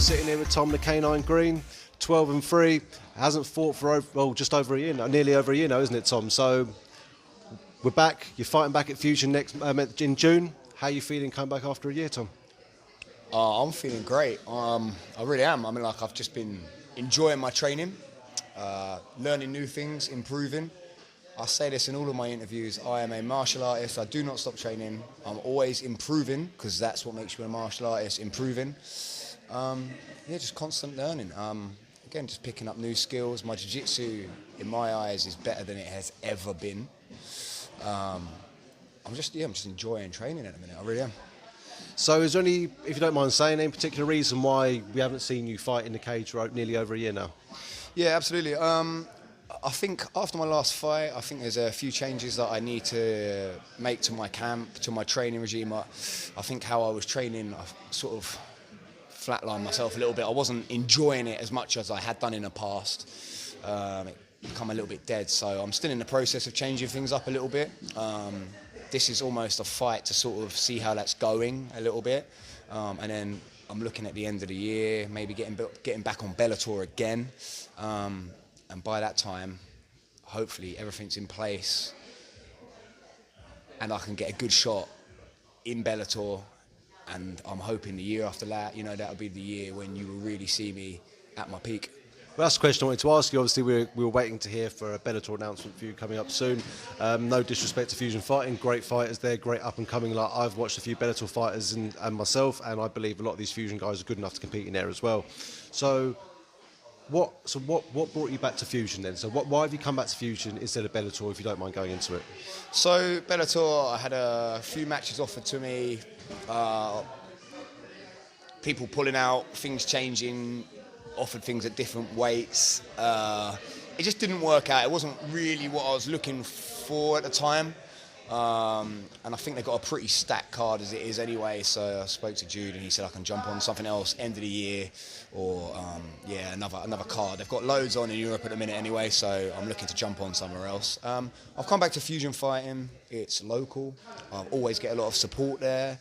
sitting here with Tom the Canine Green, 12-3, hasn't fought for just over a year now, nearly over a year now, isn't it, Tom? So we're back. You're fighting back at Fusion next in June. How are you feeling coming back after a year, Tom? I'm feeling great. I really am. I mean, like, I've just been enjoying my training, learning new things, improving. I say this in all of my interviews. I am a martial artist. I do not stop training. I'm always improving, because that's what makes you a martial artist, improving. Just constant learning. Again, just picking up new skills. My jiu-jitsu, in my eyes, is better than it has ever been. I'm just enjoying training at the minute. I really am. So is there any, if you don't mind saying, any particular reason why we haven't seen you fight in the cage for nearly over a year now? Yeah, absolutely. I think after my last fight, I think there's a few changes that I need to make to my camp, to my training regime. I think how I was training, I sort of flatlined myself a little bit. I wasn't enjoying it as much as I had done in the past. It become a little bit dead. So I'm still in the process of changing things up a little bit. This is almost a fight to sort of see how that's going a little bit. And then I'm looking at the end of the year, maybe getting back on Bellator again. And by that time, hopefully everything's in place and I can get a good shot in Bellator. And I'm hoping the year after that, that'll be the year when you will really see me at my peak. Well, that's the question I wanted to ask you. Obviously, we were waiting to hear for a Bellator announcement for you coming up soon. No disrespect to Fusion Fighting, great fighters there, great up and coming. Like, I've watched a few Bellator fighters and myself, and I believe a lot of these Fusion guys are good enough to compete in there as well. So what brought you back to Fusion then? So why have you come back to Fusion instead of Bellator, if you don't mind going into it? So Bellator, I had a few matches offered to me. People pulling out, things changing, offered things at different weights. It just didn't work out. It wasn't really what I was looking for at the time. And I think they got a pretty stacked card as it is anyway. So I spoke to Jude and he said I can jump on something else end of the year, or another card. They've got loads on in Europe at the minute anyway, so I'm looking to jump on somewhere else. I've come back to Fusion Fighting. It's local. I always get a lot of support there.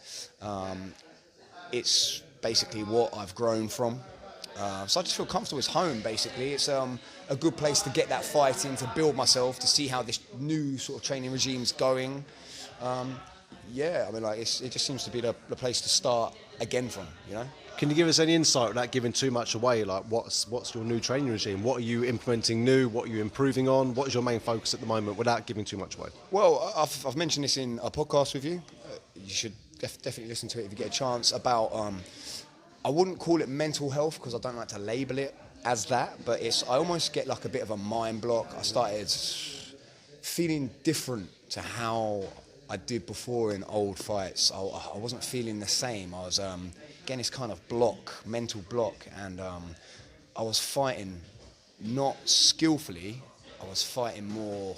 It's basically what I've grown from. So I just feel comfortable. It's home, basically. It's a good place to get that fight in, to build myself, to see how this new sort of training regime's going. It just seems to be the place to start again from, Can you give us any insight without giving too much away? Like, what's your new training regime? What are you implementing new? What are you improving on? What is your main focus at the moment without giving too much away? Well, I've mentioned this in a podcast with you. You should definitely listen to it if you get a chance, about... I wouldn't call it mental health because I don't like to label it as that, but I almost get like a bit of a mind block. I started feeling different to how I did before in old fights. I wasn't feeling the same. I was getting this kind of mental block, and I was fighting not skillfully, I was fighting more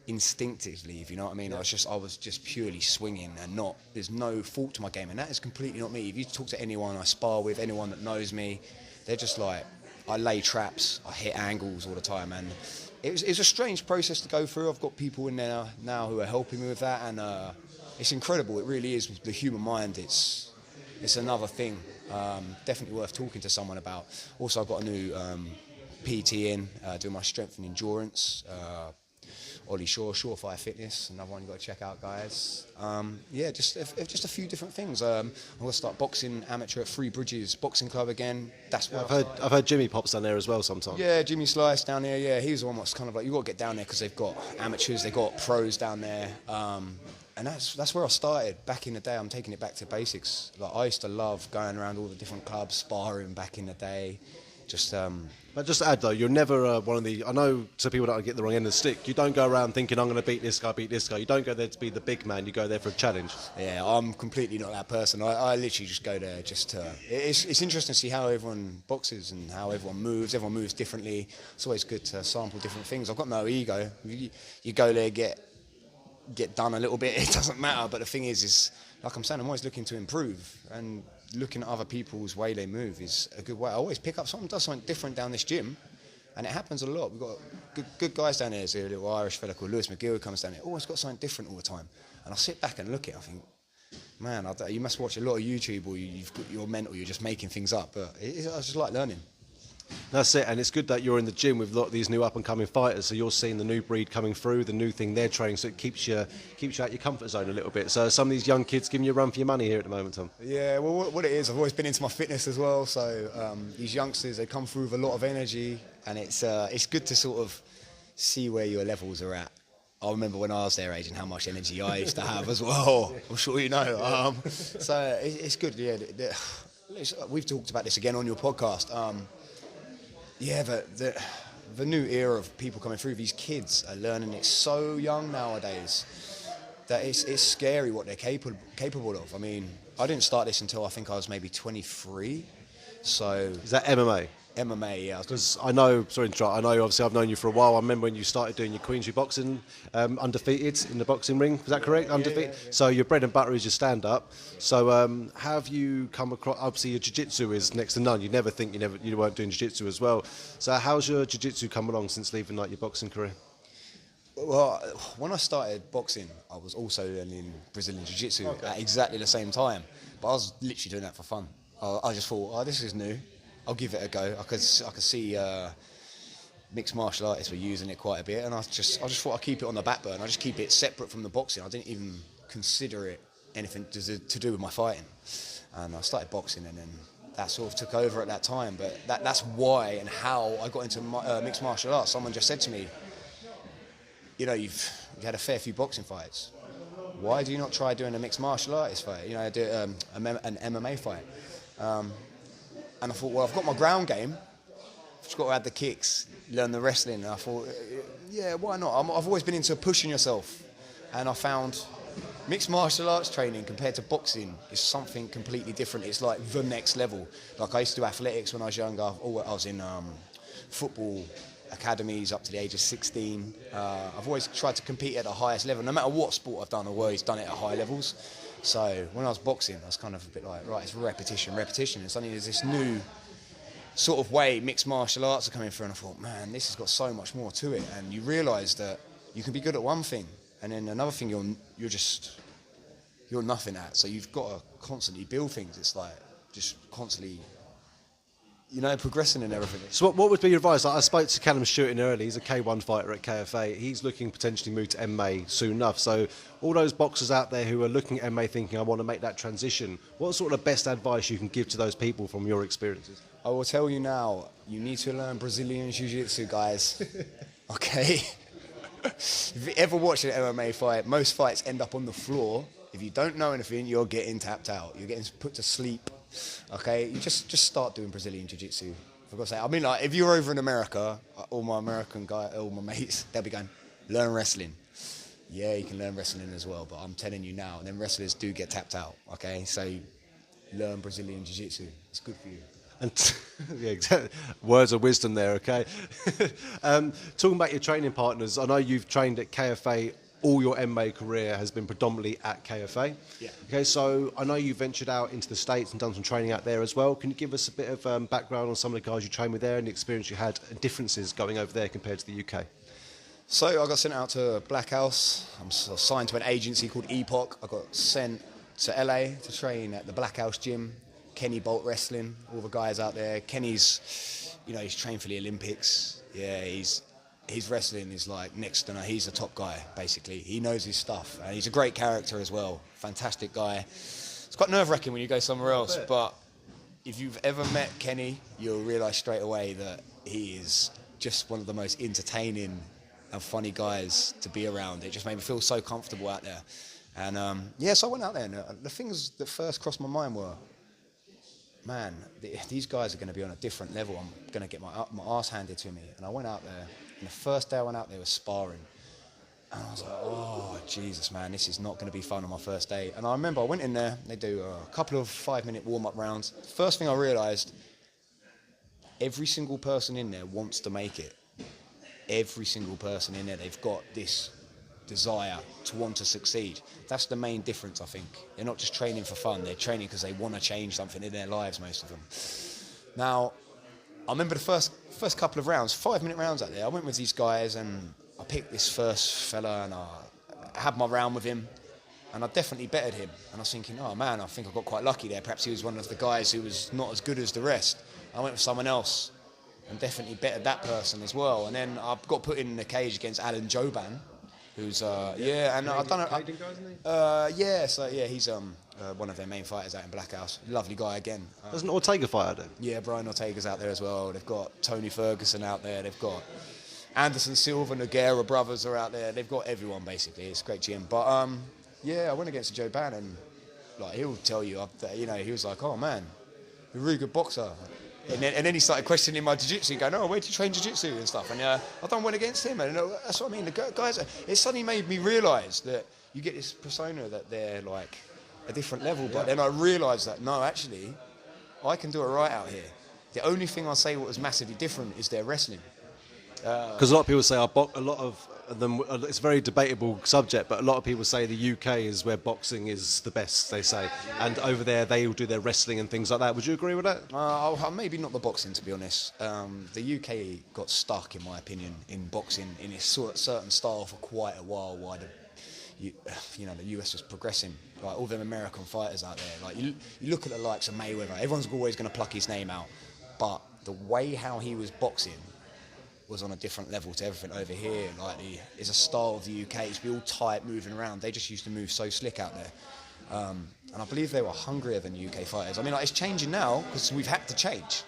instinctively, if you know what I mean. I was just purely swinging, and there's no fault to my game, and that is completely not me. If you talk to anyone I spar with, anyone that knows me, they're just like, I lay traps, I hit angles all the time, and it's a strange process to go through. I've got people in there now who are helping me with that, and it's incredible. It really is. The human mind, it's another thing. Definitely worth talking to someone about. Also, I've got a new PT in, doing my strength and endurance. Ollie Shaw, Surefire Fitness, another one you've got to check out, guys. Just a few different things. I'm going to start boxing amateur at Three Bridges Boxing Club again. That's what I've heard Jimmy pops down there as well sometimes. Yeah, Jimmy Slice down there. Yeah, he's the one that's kind of like, you've got to get down there because they've got amateurs, they've got pros down there. And that's where I started back in the day. I'm taking it back to basics. Like, I used to love going around all the different clubs, sparring back in the day. But just to add though, you're never one of the... I know some people don't get the wrong end of the stick. You don't go around thinking, I'm going to beat this guy. You don't go there to be the big man. You go there for a challenge. Yeah, I'm completely not that person. I literally just go there just to... It's interesting to see how everyone boxes and how everyone moves. Everyone moves differently. It's always good to sample different things. I've got no ego. You go there, get done a little bit. It doesn't matter. But the thing is like I'm saying, I'm always looking to improve, and looking at other people's way they move is a good way. I always pick up something, does something different down this gym, and it happens a lot. We've got good guys down there. There's a little Irish fella called Lewis McGill who comes down here, always got something different all the time. And I sit back and look at it, I think, man, you must watch a lot of YouTube, or you're mental, you're just making things up. But I just like learning. That's it, and it's good that you're in the gym with a lot of these new up-and-coming fighters, so you're seeing the new breed coming through, the new thing they're training, so it keeps you out your comfort zone a little bit. So some of these young kids giving you a run for your money here at the moment, Tom. Yeah, well, what it is, I've always been into my fitness as well, so these youngsters, they come through with a lot of energy, and it's good to sort of see where your levels are at. I remember when I was their age and how much energy I used to have as well. I'm sure you know. So it's good, yeah. We've talked about this again on your podcast. Yeah, the new era of people coming through, these kids are learning it so young nowadays that it's scary what they're capable of. I mean, I didn't start this until I think I was maybe 23. So is that MMA? MMA, yeah. Because I know, sorry to interrupt, I know obviously I've known you for a while. I remember when you started doing your Queensbury boxing, undefeated in the boxing ring. Was that correct? Undefeated. Yeah. So your bread and butter is your stand-up. So have you come across? Obviously, your jiu-jitsu is next to none. You never think you weren't doing jiu-jitsu as well. So how's your jiu-jitsu come along since leaving like your boxing career? Well, when I started boxing, I was also learning Brazilian jiu-jitsu at exactly the same time. But I was literally doing that for fun. I just thought, oh, this is new. I'll give it a go. I could see mixed martial artists were using it quite a bit, and I just thought I'd keep it on the back burner. I just keep it separate from the boxing. I didn't even consider it anything to do with my fighting. And I started boxing, and then that sort of took over at that time. But that's why and how I got into mixed martial arts. Someone just said to me, you know, you've had a fair few boxing fights. Why do you not try doing a mixed martial artist fight? You know, do an MMA fight. And I thought, well, I've got my ground game. I've just got to add the kicks, learn the wrestling. And I thought, yeah, why not? I've always been into pushing yourself. And I found mixed martial arts training compared to boxing is something completely different. It's like the next level. Like I used to do athletics when I was younger. I was in football academies up to the age of 16. I've always tried to compete at the highest level. No matter what sport I've done, I've always done it at high levels. So when I was boxing, I was kind of a bit like, right, it's repetition. And suddenly there's this new sort of way mixed martial arts are coming through, and I thought, man, this has got so much more to it. And you realise that you can be good at one thing, and then another thing you're nothing at. So you've got to constantly build things. It's like just constantly, you know, progressing and everything. So what would be your advice? Like I spoke to Callum Stewart earlier. He's a K1 fighter at KFA. He's looking potentially move to MMA soon enough. So all those boxers out there who are looking at MMA thinking, I want to make that transition, what sort of best advice you can give to those people from your experiences? I will tell you now, you need to learn Brazilian Jiu-Jitsu, guys. Okay? If you ever watch an MMA fight, most fights end up on the floor. If you don't know anything, you're getting tapped out. You're getting put to sleep. Okay, you just start doing Brazilian Jiu-Jitsu. For God's sake, I mean, like if you're over in America, all my American guys, all my mates, they'll be going, learn wrestling. Yeah, you can learn wrestling as well, but I'm telling you now, them wrestlers do get tapped out. Okay, so learn Brazilian Jiu-Jitsu. It's good for you. And yeah, exactly. Words of wisdom there. Okay. Talking about your training partners, I know you've trained at KFA. All your MMA career has been predominantly at KFA. Yeah. Okay, so I know you ventured out into the States and done some training out there as well. Can you give us a bit of background on some of the guys you trained with there and the experience you had and differences going over there compared to the UK? So I got sent out to Black House. I'm signed to an agency called Epoch. I got sent to LA to train at the Black House gym. Kenny Bolt Wrestling, all the guys out there. Kenny's, you know, he's trained for the Olympics. Yeah, his wrestling is like next to no. He's the top guy, basically. He knows his stuff. And he's a great character as well. Fantastic guy. It's quite nerve-wracking when you go somewhere else, but if you've ever met Kenny, you'll realise straight away that he is just one of the most entertaining and funny guys to be around. It just made me feel so comfortable out there. And yeah, so I went out there, and the things that first crossed my mind were, man, these guys are going to be on a different level. I'm going to get my arse handed to me. And I went out there, and the first day I went out there was sparring. And I was like, oh, Jesus, man, this is not going to be fun on my first day. And I remember I went in there, they do a couple of 5-minute warm-up rounds. First thing I realised, every single person in there wants to make it. Every single person in there, they've got this desire to want to succeed. That's the main difference, I think. They're not just training for fun, they're training because they want to change something in their lives, most of them. Now, I remember the first couple of rounds, 5-minute rounds out there, I went with these guys and I picked this first fella and I had my round with him. And I definitely bettered him. And I was thinking, oh man, I think I got quite lucky there. Perhaps he was one of the guys who was not as good as the rest. I went with someone else and definitely bettered that person as well. And then I got put in the cage against Alan Joban, who's and I don't know. He's one of their main fighters out in Blackhouse. Lovely guy again. Doesn't Ortega fight out there? Yeah, Brian Ortega's out there as well. They've got Tony Ferguson out there. They've got Anderson Silva, Nogueira brothers are out there. They've got everyone basically. It's a great gym. But I went against Joe Ban, and like he'll tell you, he was like, "Oh man, you're a really good boxer." And then he started questioning my jiu-jitsu, going, "Oh, where'd you train jiu-jitsu and stuff?" And I done went against him, and that's what I mean. The guys, it suddenly made me realise that you get this persona that they're like a different level, but then I realised that no, actually, I can do it right out here. The only thing I say what was massively different is their wrestling. Because a lot of people say a lot of them. It's a very debatable subject, but a lot of people say the UK is where boxing is the best. They say, and over there they all do their wrestling and things like that. Would you agree with that? Maybe not the boxing, to be honest. The UK got stuck, in my opinion, in boxing in a certain style for quite a while. While the US was progressing, like all them American fighters out there. Like you look at the likes of Mayweather. Everyone's always going to pluck his name out, but the way how he was boxing was on a different level to everything over here. Like it's a style of the UK. It's be all tight, moving around. They just used to move so slick out there, and I believe they were hungrier than UK fighters. I mean, like, it's changing now because we've had to change.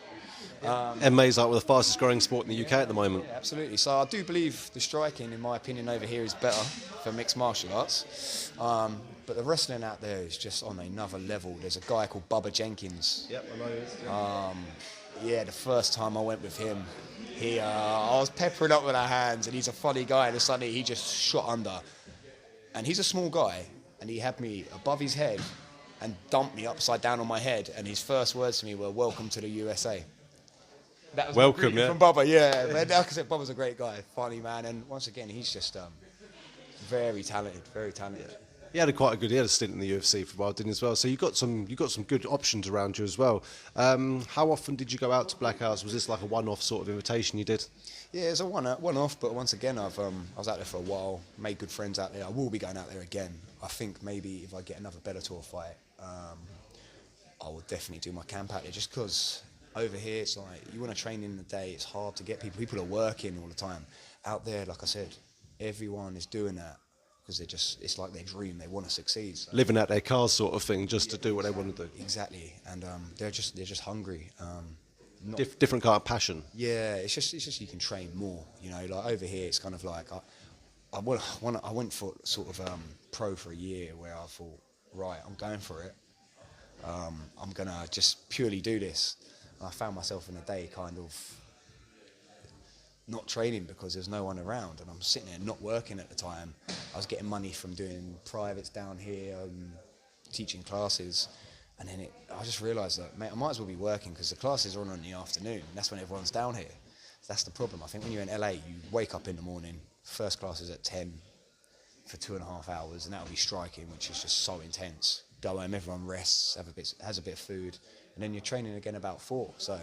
MMA's like the fastest growing sport in the UK at the moment. Yeah, absolutely. So I do believe the striking, in my opinion, over here is better for mixed martial arts. But the wrestling out there is just on another level. There's a guy called Bubba Jenkins. Yep, I know he is. The first time I went with him, I was peppering up with our hands, and he's a funny guy, and suddenly he just shot under. And he's a small guy, and he had me above his head and dumped me upside down on my head, and his first words to me were, "Welcome to the USA." That was welcome, yeah. From Bubba, yeah. But like I said, Bubba's a great guy, funny man, and once again, he's just very talented, very talented. He had a stint in the UFC for a while, didn't he, as well? So you got some good options around you as well. How often did you go out to Black House? Was this like a one-off sort of invitation you did? Yeah, it's a one-off, but once again, I was out there for a while, made good friends out there. I will be going out there again. I think maybe if I get another Bellator fight, I will definitely do my camp out there, just because over here it's like you want to train in the day, it's hard to get people. People are working all the time. Out there, like I said, everyone is doing that because it's like their dream. They want to succeed. So. Living out their cars, sort of thing, just to do what they want to do. Exactly, and they're just hungry. Different kind of passion. Yeah, it's just you can train more. Like over here, it's kind of like I went for sort of pro for a year where I thought, right, I'm going for it. I'm gonna just purely do this. And I found myself in a day kind of not training because there's no one around, and I'm sitting there not working at the time. I was getting money from doing privates down here, teaching classes, and then I just realised that, mate, I might as well be working because the classes are on in the afternoon, and that's when everyone's down here. So that's the problem. I think when you're in LA, you wake up in the morning, first class is at 10 for 2.5 hours, and that'll be striking, which is just so intense. Go home, everyone rests, has a bit of food, and then you're training again about 4. So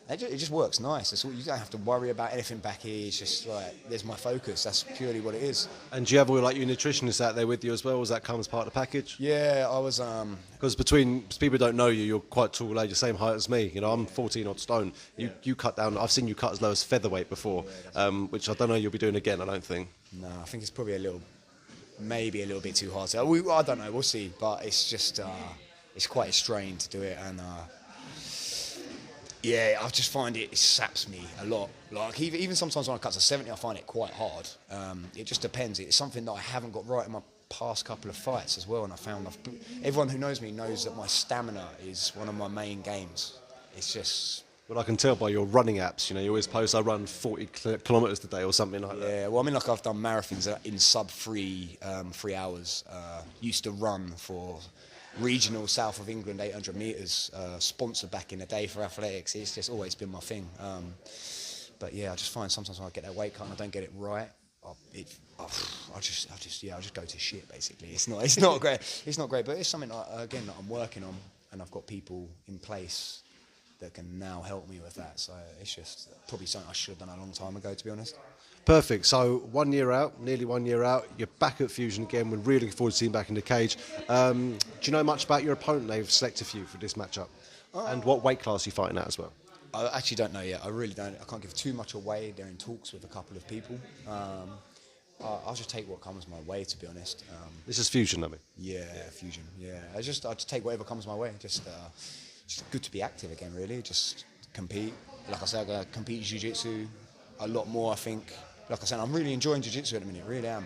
it just works nice. You don't have to worry about anything back here. It's just like, there's my focus. That's purely what it is. And do you have all like your nutritionists out there with you as well? Does that come as part of the package? Yeah, I was. Because between people who don't know you, you're quite tall, you're the same height as me. I'm 14 odd stone. You cut down. I've seen you cut as low as featherweight before, which I don't know you'll be doing again. I don't think. No, I think it's probably maybe a little bit too hard. I don't know. We'll see. But it's just it's quite a strain to do it, and. Yeah, I just find it saps me a lot. Like even sometimes when I cut to 70, I find it quite hard. It just depends. It's something that I haven't got right in my past couple of fights as well. And I found everyone who knows me knows that my stamina is one of my main games. It's just. Well, I can tell by your running apps. You always post, I run 40 kilometres today or something like that. Yeah, well, I mean, like I've done marathons in sub 3 hours. Used to run for regional south of England 800 metres, sponsored back in the day for athletics. It's just always been my thing. But yeah, I just find sometimes when I get that weight cut and I don't get it right, I just go to shit basically. It's not great. It's not great, but it's something that I'm working on, and I've got people in place that can now help me with that. So it's just probably something I should have done a long time ago, to be honest. Perfect. So 1 year out, nearly 1 year out, you're back at Fusion again. We're really looking forward to seeing you back in the cage. Do you know much about your opponent they've selected for you for this matchup? And what weight class are you fighting at as well? I actually don't know yet. I really don't. I can't give too much away. They're in talks with a couple of people. I'll just take what comes my way, to be honest. This is Fusion, I mean. Yeah, Fusion. Yeah, I just take whatever comes my way. Just good to be active again, really. Just compete. Like I said, I'm gonna compete in jiu-jitsu a lot more. I think. Like I said, I'm really enjoying jiu-jitsu at the minute. Really am.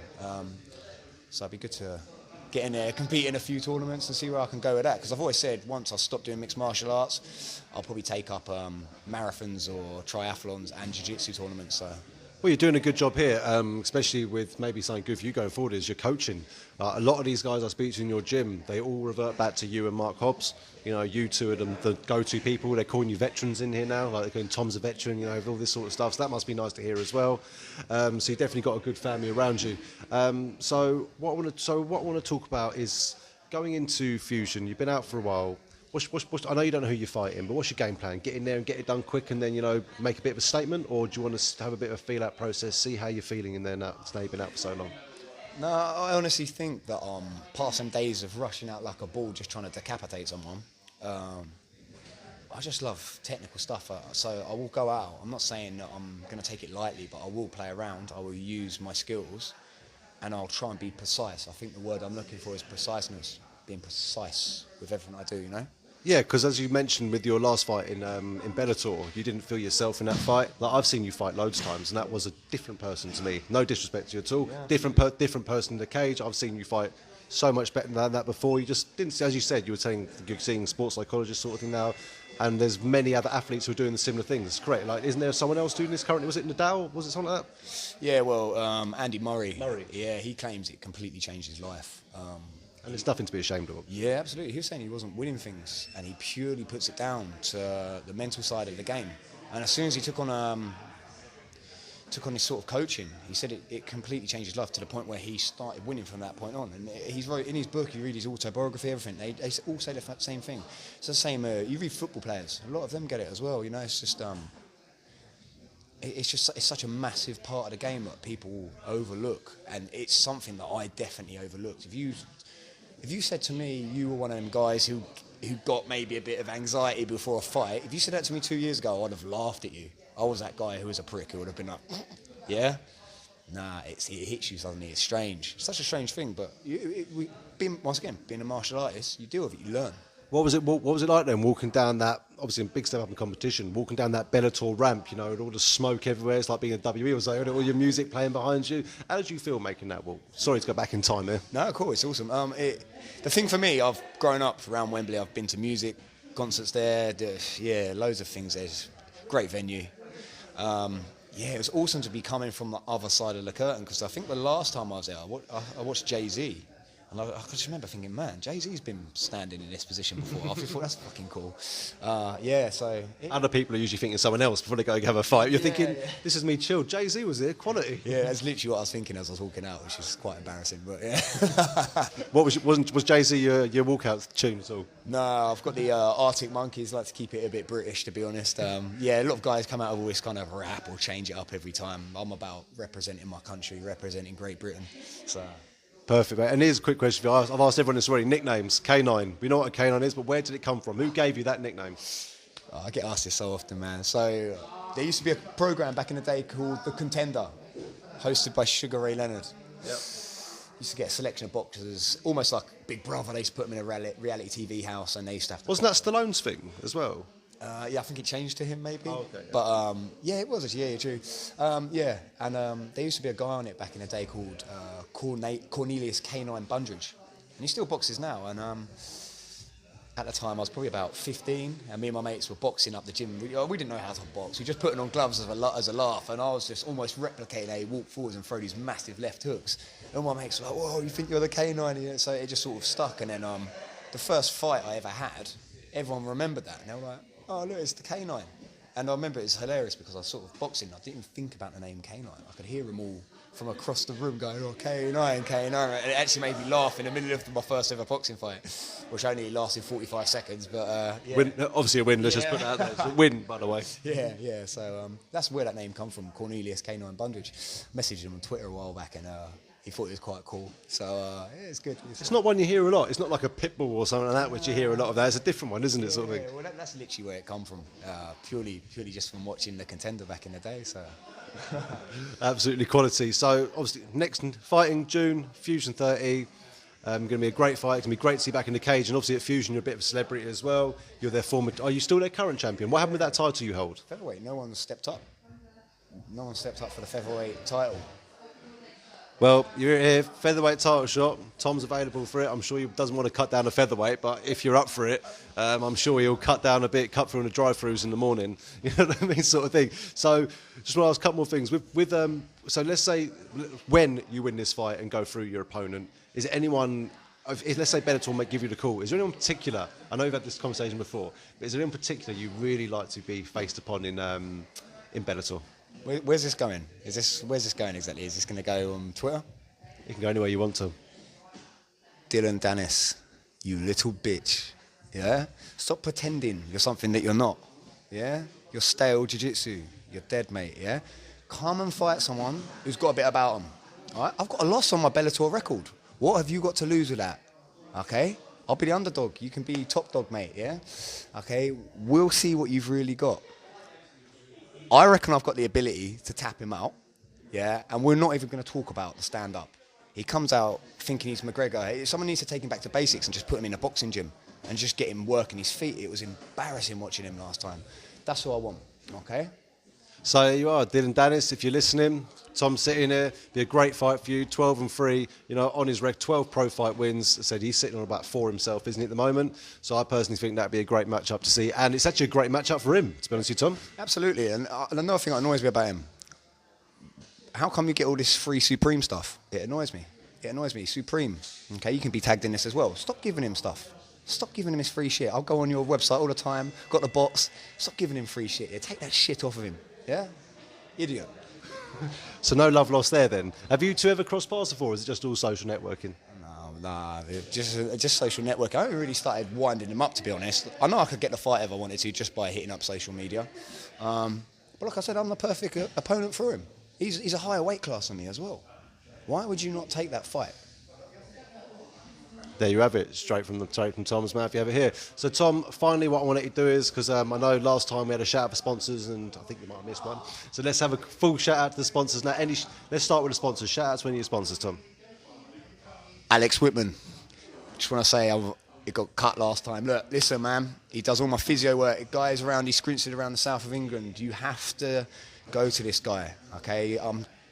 So it'd be good to get in there, compete in a few tournaments, and see where I can go with that. Because I've always said once I stop doing mixed martial arts, I'll probably take up marathons or triathlons and jiu-jitsu tournaments. So. Well, you're doing a good job here, especially with maybe something good for you going forward is your coaching. A lot of these guys I speak to in your gym, they all revert back to you and Mark Hobbs. You know, you two are the go-to people. They're calling you veterans in here now, like they're calling Tom's a veteran, you know, all this sort of stuff. So that must be nice to hear as well. So you definitely got a good family around you. So what I want to talk about is going into Fusion. You've been out for a while. I know you don't know who you're fighting, but what's your game plan? Get in there and get it done quick and then, you know, make a bit of a statement? Or do you want to have a bit of a feel-out process, see how you're feeling in there now you've been out for so long? No, I honestly think that past some days of rushing out like a bull just trying to decapitate someone, I just love technical stuff. So I will go out. I'm not saying that I'm going to take it lightly, but I will play around. I will use my skills and I'll try and be precise. I think the word I'm looking for is preciseness, being precise with everything I do, you know? Yeah, because as you mentioned with your last fight in Bellator, you didn't feel yourself in that fight. Like I've seen you fight loads of times, and that was a different person to me. No disrespect to you at all. Yeah. Different person in the cage. I've seen you fight so much better than that before. You just didn't, as you said, you're seeing sports psychologists sort of thing now, and there's many other athletes who are doing the similar things. It's correct. Like, isn't there someone else doing this currently? Was it Nadal? Was it something like that? Yeah, well, Andy Murray. Yeah, he claims it completely changed his life. And there's nothing to be ashamed of. Yeah, absolutely. He was saying he wasn't winning things, and he purely puts it down to the mental side of the game. And as soon as he took on his sort of coaching, he said it completely changed his life to the point where he started winning from that point on. And he's wrote in his book, you read his autobiography, everything. They all say the same thing. It's the same. You read football players; a lot of them get it as well. You know, it's just it's such a massive part of the game that people overlook, and it's something that I definitely overlooked. If you said to me you were one of them guys who got maybe a bit of anxiety before a fight, if you said that to me 2 years ago, I'd have laughed at you. I was that guy who was a prick who would have been like, yeah? Nah, it hits you suddenly. It's strange. It's such a strange thing, but once again, being a martial artist, you deal with it, you learn. What was it like then, walking down that, obviously a big step up in competition, walking down that Bellator ramp, you know, with all the smoke everywhere, it's like being a WE or something, all your music playing behind you. How did you feel making that walk? Sorry to go back in time there. No, cool, it's awesome. The thing for me, I've grown up around Wembley, I've been to music, concerts there, loads of things there. Great venue. It was awesome to be coming from the other side of the curtain, because I think the last time I was there, I watched Jay-Z. And I just remember thinking, man, Jay-Z's been standing in this position before. I thought, that's fucking cool. Other people are usually thinking someone else before they go have a fight. You're thinking, this is me chill. Jay-Z was there, quality. Yeah, that's literally what I was thinking as I was walking out, which is quite embarrassing, but yeah. Was Jay-Z your walkout tune at all? No, I've got the Arctic Monkeys, like to keep it a bit British, to be honest. A lot of guys come out of all this kind of rap or change it up every time. I'm about representing my country, representing Great Britain, so... Perfect, mate. And here's a quick question for you. I've asked everyone this already. Nicknames, K9. We know what a K9 is, but where did it come from? Who gave you that nickname? I get asked this so often, man. So there used to be a programme back in the day called The Contender, hosted by Sugar Ray Leonard. Yep. Used to get a selection of boxers, almost like Big Brother. They used to put them in a reality TV house, and they used to have to... Wasn't that Stallone's thing as well? I think it changed to him maybe. Oh, okay, yeah. But it was actually, yeah, true. And there used to be a guy on it back in the day called Cornelius K9 Bundridge, and he still boxes now. And at the time, I was probably about 15, and me and my mates were boxing up the gym. We didn't know how to box. We just putting on gloves as a laugh, and I was just almost replicating how he walked forwards and throw these massive left hooks. And my mates were like, "Whoa, you think you're the K9?" You know, so it just sort of stuck. And then the first fight I ever had, everyone remembered that, and they were like, "Oh, look, it's the K9." And I remember it was hilarious because I was sort of boxing. I didn't even think about the name K9. I could hear them all from across the room going, oh, K9, K9. And it actually made me laugh in the middle of my first ever boxing fight, which only lasted 45 seconds. But yeah. Obviously a win, let's just put that out there. It's a win, by the way. Yeah. So that's where that name come from, Cornelius K9 Bundridge. Messaged him on Twitter a while back, and he thought it was quite cool. So yeah, it's good. It's not one you hear a lot. It's not like a pit bull or something like that, which you hear a lot of that. It's a different one, isn't it? Sort of thing. Well, that's literally where it come from. Purely just from watching The Contender back in the day. So. Absolutely quality. So obviously next fighting June, Fusion 30. Going to be a great fight. It's going to be great to see you back in the cage. And obviously at Fusion you're a bit of a celebrity as well. You're their former. Are you still their current champion? What happened with that title you hold? Featherweight. No one stepped up. No one stepped up for the featherweight title. Well, you're here, featherweight title shot. Tom's available for it. I'm sure he doesn't want to cut down a featherweight, but if you're up for it, I'm sure he'll cut down a bit, cut through in the drive-thrus in the morning. You know what I mean, sort of thing. So, just want to ask a couple more things. So let's say when you win this fight and go through your opponent, is it anyone? Let's say Bellator might give you the call. Is there anyone in particular? I know we've had this conversation before, but is there anyone in particular you really like to be faced upon in Bellator? Where's this going? Where's this going exactly? Is this going to go on Twitter? You can go anywhere you want to. Dylan Dennis, you little bitch. Yeah? Stop pretending you're something that you're not. Yeah? You're stale jiu-jitsu. You're dead, mate. Yeah? Come and fight someone who's got a bit about them. All right? I've got a loss on my Bellator record. What have you got to lose with that? Okay? I'll be the underdog. You can be top dog, mate. Yeah? Okay? We'll see what you've really got. I reckon I've got the ability to tap him out, yeah, and we're not even going to talk about the stand-up. He comes out thinking he's McGregor. Someone needs to take him back to basics and just put him in a boxing gym and just get him working his feet. It was embarrassing watching him last time. That's what I want, okay? So there you are, Dylan Dennis, if you're listening. Tom's sitting here, be a great fight for you, 12-3, you know, on his rec, 12 pro fight wins. I said he's sitting on about 4 himself, isn't he, at the moment? So I personally think that'd be a great matchup to see. And it's actually a great matchup for him, to be honest with you, Tom. Absolutely, and another thing that annoys me about him, how come you get all this free Supreme stuff? It annoys me. Supreme, okay, you can be tagged in this as well. Stop giving him stuff. Stop giving him his free shit. I'll go on your website all the time, got the box. Stop giving him free shit. Yeah, take that shit off of him, yeah? Idiot. So no love lost there then. Have you two ever crossed paths before, or is it just all social networking? Nah, just social networking. I haven't really started winding him up, to be honest. I know I could get the fight if I wanted to just by hitting up social media. But like I said, I'm the perfect opponent for him. He's a higher weight class than me as well. Why would you not take that fight? There you have it, straight from Tom's mouth. You have it here. So Tom, finally, what I want you to do is, because I know last time we had a shout out for sponsors, and I think you might have missed one. So let's have a full shout out to the sponsors now. Let's start with the sponsors. Shout out to any of your sponsors, Tom. Alex Whitman. Just want to say it got cut last time. Look, listen, man. He does all my physio work. Guys around, he scrints it around the south of England. You have to go to this guy, okay?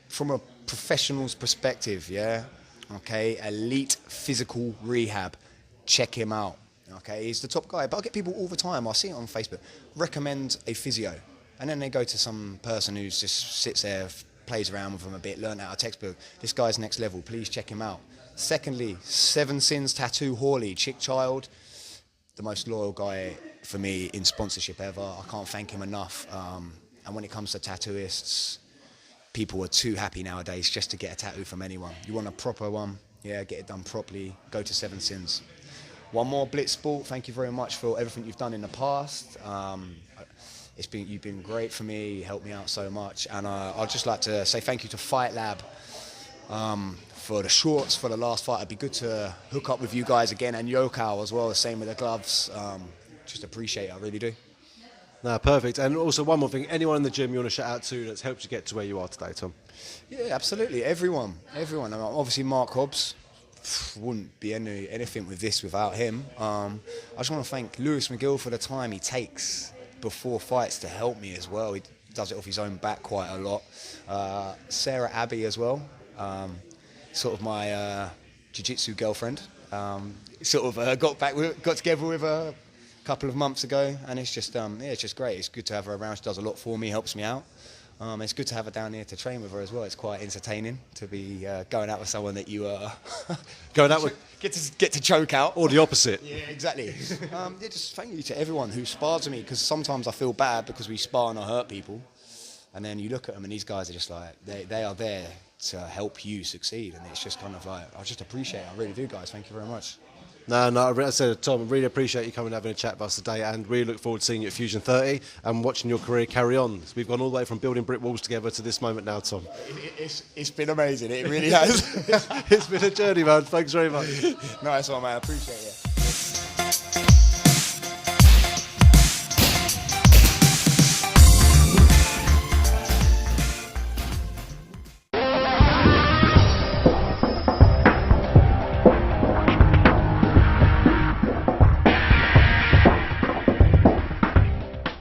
From a professional's perspective, yeah? Okay, elite physical rehab. Check him out. Okay, he's the top guy. But I get people all the time, I see it on Facebook, recommend a physio. And then they go to some person who just sits there, plays around with them a bit, learn out a textbook. This guy's next level, please check him out. Secondly, Seven Sins Tattoo Hawley, Chick Child, the most loyal guy for me in sponsorship ever. I can't thank him enough. And when it comes to tattooists, people are too happy nowadays just to get a tattoo from anyone. You want a proper one? Yeah, get it done properly. Go to Seven Sins. One more, Blitz Sport. Thank you very much for everything you've done in the past. You've been great for me. You helped me out so much. And I'd just like to say thank you to Fight Lab for the shorts for the last fight. It'd be good to hook up with you guys again, and Yokao as well. The same with the gloves. Just appreciate it. I really do. No, perfect. And also one more thing, anyone in the gym you want to shout out to that's helped you get to where you are today, Tom? Yeah, absolutely. Everyone. I mean, obviously, Mark Hobbs wouldn't be anything with this without him. I just want to thank Lewis McGill for the time he takes before fights to help me as well. He does it off his own back quite a lot. Sarah Abbey as well, sort of my jiu-jitsu girlfriend. Got together with her couple of months ago, and it's just it's just great. It's good to have her around. She does a lot for me, helps me out. It's good to have her down here to train with her as well. It's quite entertaining to be going out with someone that you going out with get to choke out, or the opposite. Yeah, exactly. Just thank you to everyone who spars with me, because sometimes I feel bad because we spar and I hurt people, and then you look at them and these guys are just like they are there to help you succeed. And it's just kind of like, I just appreciate it. I really do, guys. Thank you very much. No, I said, Tom, really appreciate you coming and having a chat with us today, and really look forward to seeing you at Fusion 30 and watching your career carry on. So we've gone all the way from building brick walls together to this moment now, Tom. It's been amazing. It really has. It's been a journey, man. Thanks very much. Nice one, man. I appreciate it.